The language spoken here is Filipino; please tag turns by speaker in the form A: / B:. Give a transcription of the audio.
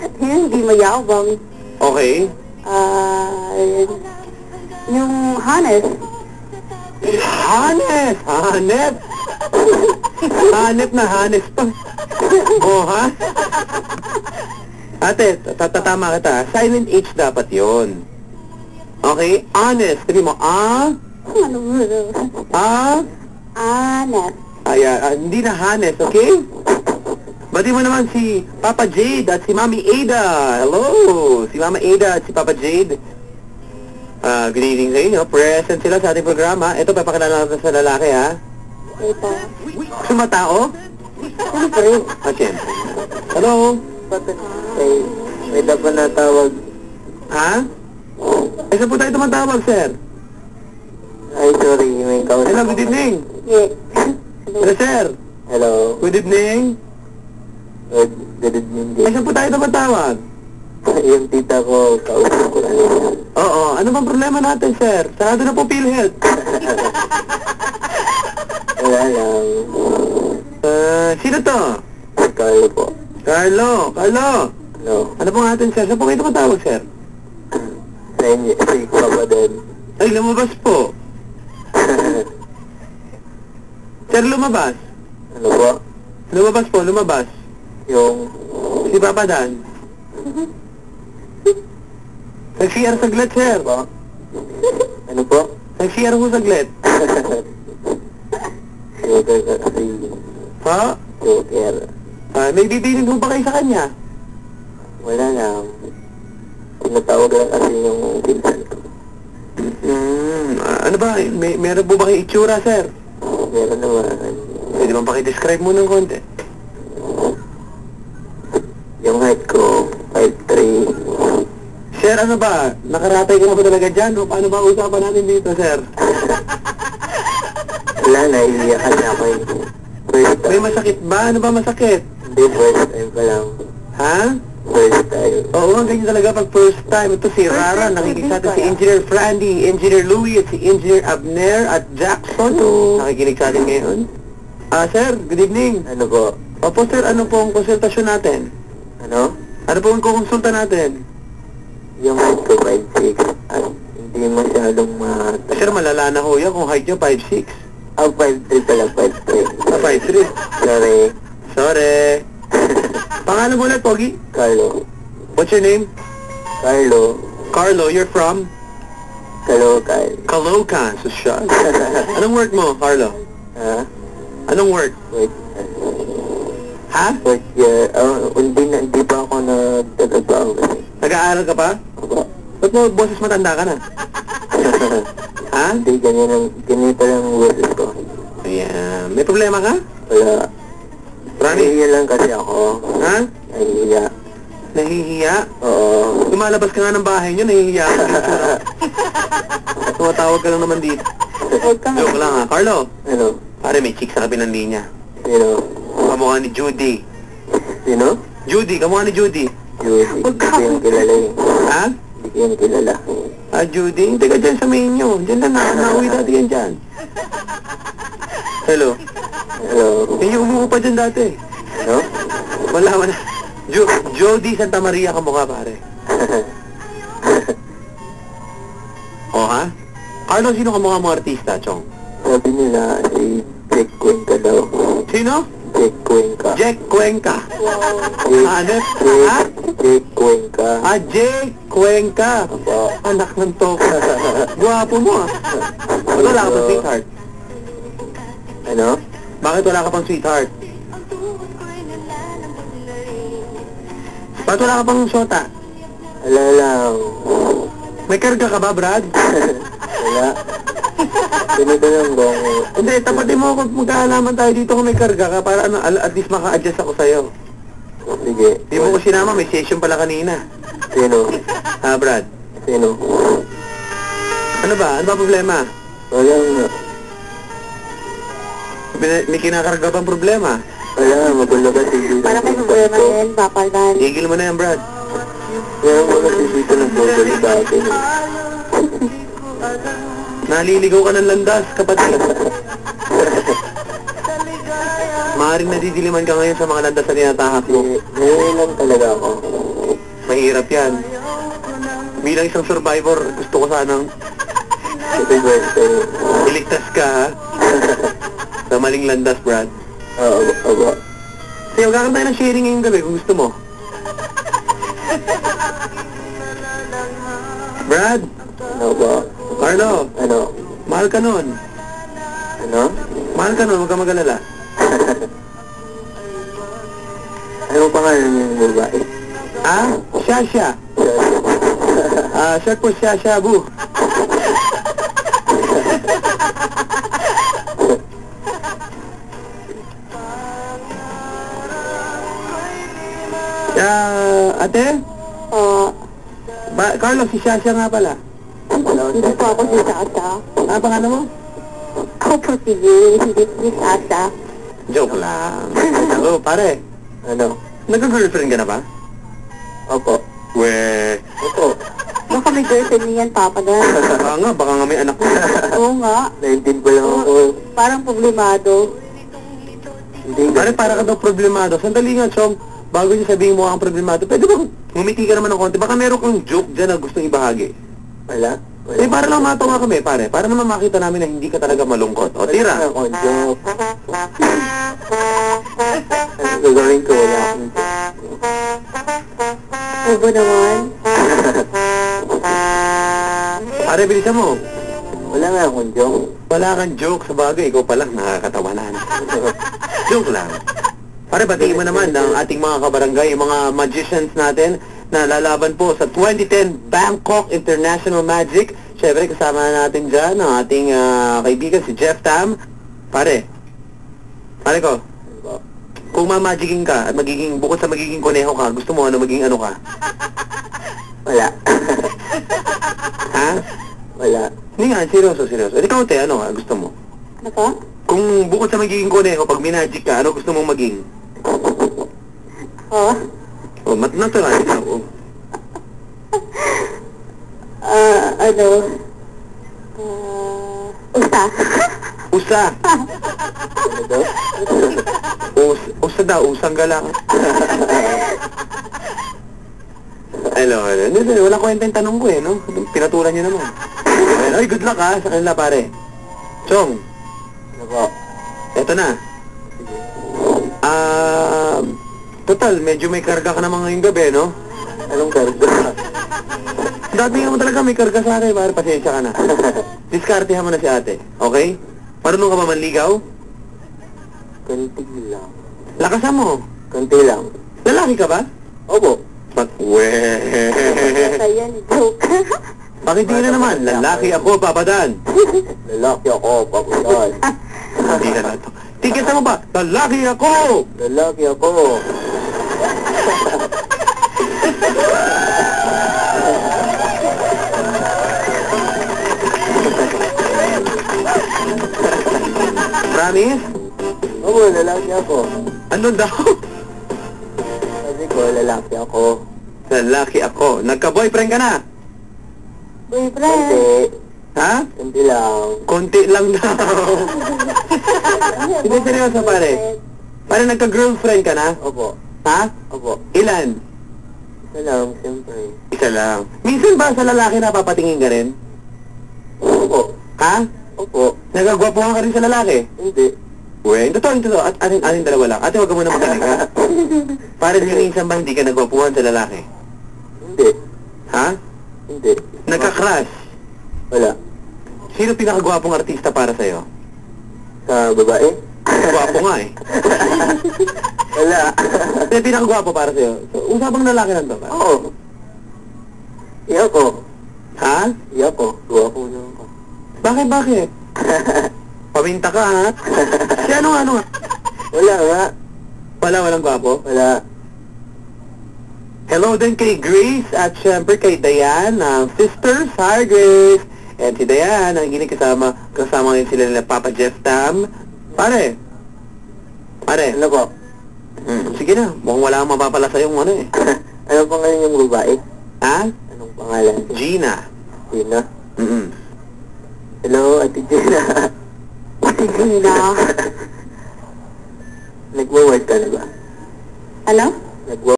A: Hindi mayabang.
B: Okay.
A: Yung Hannes.
B: Hanep! Hanep! Hanep na Hanep pa. Oh, ha? Ate, tatama kita. Silent H dapat yon. Okay? Honest. Sabi mo,
A: Ano mo? Hannes.
B: Ayan, hindi na Hannes, okay? Bati mo naman si Papa Jade at si Mami Ada. Hello! Si Mama Ada at si Papa Jade. Good evening sa inyo. Present sila sa ating programa. Ito, papakilala natin sa lalaki, ha?
A: Ito.
B: Gusto mo tao?
A: Siyempre.
B: Okay. Hello?
C: May dapat na tawag.
B: Ha? Eh, saan po tayo tumatawag, sir?
C: Ay, sorry, may kausap.
B: Hello, good evening.
A: Yeah.
B: Hello, sir.
C: Hello.
B: Good evening.
C: Good evening
B: Eh,
C: din.
B: saan po tayo tumatawag?
C: Yung tita ko, kausap ko kanina.
B: Oo, ano bang problema natin, sir? Sarado na po PhilHealth.
C: Wala lang.
B: Sino to?
C: Carlo po.
B: Carlo.
C: Hello.
B: Ano pong atin, sir? Saan po kayo tumatawag, sir?
C: Sa inyo, si Papa din.
B: Ay, lumabas po. Sir, lumabas.
C: Ano po?
B: Lumabas po, lumabas.
C: Yung...
B: Si Papa Dan. Nag-CR saglit, sir.
C: Po? Ano po?
B: Nag-CR ho saglit.
C: Joker kasi.
B: Ha?
C: Joker.
B: May bibilin ho ba kayo sa kanya?
C: Wala lang. Tinatawag lang kasi yung pinsan ko.
B: Ano ba? Meron po ba kayo itsura, sir?
C: Meron naman.
B: Pwede bang pakidescribe mo ng konti?
C: Yung height ko, 5'3".
B: Sir, ano ba? Nakaratay ka na ba talaga dyan? O paano ba usapan natin dito, sir?
C: Wala, naiiyak kasi ako eh. First
B: May
C: time.
B: masakit ba? Ano ba masakit?
C: Hindi, first time pa lang.
B: Ha?
C: First time.
B: Oo, ang ganyan talaga pag first time. Ito si Rara, nakikinig sa atin si Engineer Frandy, Engineer Louie, at si Engineer Abner at Jackson. Nakikinig sa atin ngayon. Sir, good evening.
C: Ano po?
B: Opo, sir, ano po ang konsultasyon natin?
C: Ano?
B: Ano po ang kukonsulta natin?
C: Yung height ko, 5'6". At hindi masyadong
B: Sir, malala na ho yan kung height nyo 5'6".
C: 5'3" pala, 5'3".
B: 5'3".
C: Sorry.
B: Sorry. Pangalan mo ulit, Pogi?
C: Carlo.
B: What's your name?
C: Carlo.
B: Carlo, you're from?
C: Caloocan.
B: Caloocan, sosyal. Anong work mo, Carlo?
C: Ha?
B: Anong work?
C: Wait.
B: Ha?
C: First year. Hindi pa ako nagtatrabaho kasi.
B: Nag-aaral ka pa?
C: Ako.
B: Ba't mo boses matanda ka na? Ha?
C: Hindi, ganito lang ang boses ko.
B: Ayan. May problema ka?
C: Wala.
B: Promise?
C: Nahihiya lang kasi ako.
B: Ha?
C: Nahihiya.
B: Nahihiya?
C: Oo.
B: Lumalabas ka nga ng bahay niyo, nahihiya ka. Tumatawag ka lang naman dito. Joke lang ha. Carlo,
C: Ano?
B: pare may chick sa kabilang linya.
C: Sino?
B: Kamukha ni Judy.
C: Sino?
B: Judy, kamukha ni Judy.
C: Judy. Hindi ko yung kilala eh.
B: Ha?
C: Hindi ko yung kilala.
B: Judy, hindi ka dyan sa main nyo. Dyan lang nauwi dati yan dyan. Hello.
C: Hello?
B: Yung umuho pa dyan dati.
C: Ano?
B: Wala. Jody Santa Maria kamukha pare. O ha? Carlo, sino kamukha mo artista, Chong?
C: Sabi nila si Jack Cuenca daw.
B: Sino?
C: Jack Cuenca.
B: Jack Cuenca. Hanep? Ha?
C: Jack Cuenca.
B: Jake Cuenca.
C: Opo.
B: Anak ng toka. Guwapo mo ah. Ba't wala ka pang sweetheart?
C: Ano?
B: Bakit wala ka pang sweetheart? Bakit wala ka pang shota?
C: Wala lang.
B: May karga ka ba, Brad?
C: Wala. Ganito lang bang...
B: Hindi, tapatin mo kung magkaalaman tayo dito kung may karga ka para ano, at least maka-adjust ako sa'yo.
C: Sige.
B: Di mo ko sinama, may session pala kanina.
C: Sino?
B: Brad?
C: Sino?
B: Ano ba? Ano ba problema?
C: Wala nga.
B: May kinakarga bang problema?
C: Wala, magulo kasi dito.
A: Para may problema din, papaldan.
B: Tigil mo na yan, Brad.
C: Meron ko kasi dito ng bubble sa akin.
B: Naliligaw ka ng landas, kapatid. Maaaring nadidiliman ka ngayon sa mga landas na tinatahak mo.
C: Ngayon lang talaga ako.
B: Mahirap yan. Bilang isang survivor, gusto ko sanang
C: Happy birthday.
B: iligtas ka, ha? Sa maling landas, Brad.
C: Oo.
B: Sige, magkakaroon tayo ng sharing ngayong gabi kung gusto mo. Brad,
C: Ano ba?
B: Carlo,
C: Ano?
B: mahal ka nun.
C: Ano?
B: Mahal ka nun, huwag ka mag-alala.
C: Anong pangalan yung babae?
B: Ah, Shasha. Short for Shasha, bu. Ate? Carlo, si Shasha nga pala.
A: Hindi po ako si Sasa.
B: Pangalan mo?
A: Ako po si Jay, hindi si Sasa.
B: Joke lang. Hello, pare.
C: Ano?
B: Nagka-girlfriend ka na ba?
C: Opo.
B: We.
C: Opo.
A: Baka may girlfriend niyan, Papa Dan.
B: Baka nga may anak mo.
A: Oo nga.
C: 19 pa lang ako.
A: Parang problemado.
C: Hindi.
B: Pare, para ka daw problemado. Sandali nga, Chong. Bago niyo sabihin mo ang problemado, pwede bang ngumiti ka naman ng konti? Baka meron kang joke dyan na gustong ibahagi.
C: Wala.
B: Para lang matawa kami, pare. Para naman makita namin na hindi ka talaga malungkot. O, tira.
C: Wala akong joke. Ano gagawin ko? Wala akong joke.
A: Obo naman.
B: Pare, bilisan mo.
C: Wala nga akong joke.
B: Wala kang joke sa bagay. Ikaw pa lang nakakatawanan. Joke lang. Pare, batiin mo naman ng ating mga kabarangay, yung mga magicians natin na lalaban po sa 2010 Bangkok International Magic. Siyempre, kasama natin dyan ang ating kaibigan, si Jeff Tam. Pare ko, kung mamagicking ka at bukod sa magiging kuneho ka, gusto mo maging ano ka?
C: Wala.
B: Ha?
C: Wala.
B: Hindi nga, seryoso. Edi kaunti, ano ka? Gusto mo?
A: Ano pa?
B: Kung bukod sa magiging kuneho, pag minagic ka, ano gusto mong maging?
A: Oh?
B: Natural.
A: Usa.
B: Usa.
C: Ano daw?
B: Usa daw, usang galang. Hello. Hindi, wala kwenta yung tanong ko eh, no? Pinatulan niyo naman. Ay, good luck ha, sa kanila pare. Chong,
C: Ano po?
B: eto na. Total, medyo may karga ka naman ngayong gabi, no?
C: Anong karga?
B: Dati nga mo talaga may karga sa akin, pare, pasensya ka na. Diskartehan mo na si ate, okay? Marunong ka ba manligaw?
C: Kunti lang.
B: Lakasan mo.
C: Kunti lang.
B: Lalaki ka ba?
C: Opo.
A: Ayan, joke.
B: Pakitingin na naman, lalaki ako, papadan.
C: Lalaki ako, papunan.
B: Hindi na nato. Tiket mo ba? Lalaki ako!
C: Lalaki ako.
B: Promise?
C: Oo, lalaki ako.
B: Ano daw?
C: Sabi ko, lalaki ako.
B: Lalaki ako. Nagka-boyfriend ka na?
A: Boyfriend.
C: Kunti.
B: Ha?
C: Kunti lang.
B: Konti lang daw. Hindi seryoso pare. Pare nagka-girlfriend ka na?
C: Opo.
B: Ha?
C: Opo.
B: Ilan?
C: Isa lang, siyempre.
B: Isa lang. Minsan ba sa lalaki napapatingin ka rin?
C: Opo.
B: Ha?
C: Opo.
B: Nagagwapuhan ka rin sa lalaki?
C: Hindi.
B: Uwe, totoo. At aning dalawa lang. Ate, wag ka muna magaling ha. Pare, minsan ba hindi ka nagwapuhan sa lalaki?
C: Hindi.
B: Ha?
C: Hindi.
B: Nagka-crush?
C: Wala.
B: Sino pinakagwapong artista para sa'yo?
C: Sa babae?
B: Gwapo nga eh.
C: Wala.
B: Sino pinakagwapo para sa'yo? So, usapang lalaki lang to ba?
C: Oo. Iya ko.
B: Ha?
C: Iya ko. Guwapo naman ko.
B: Bakit? Paminta ka ha? Si ano nga?
C: Wala nga.
B: Walang gwapo?
C: Wala.
B: Hello din kay Grace at syempre kay Diane, ang sisters. Hi Grace! And si Diane, ang ginig kasama ngayon sila nila Papa Jeff Tam. Pare!
C: Ano po?
B: Sige na, mukhang wala kang mapapala sa'yo ano eh.
C: Anong pangalan yung babae?
B: Ha?
C: Anong pangalan?
B: Gina.
C: Gina?
B: Mm-mm.
C: Hello, Ate Gina.
A: Ate Gina.
C: Nagwa-work ka na ba?
A: Ano?
C: Nagwa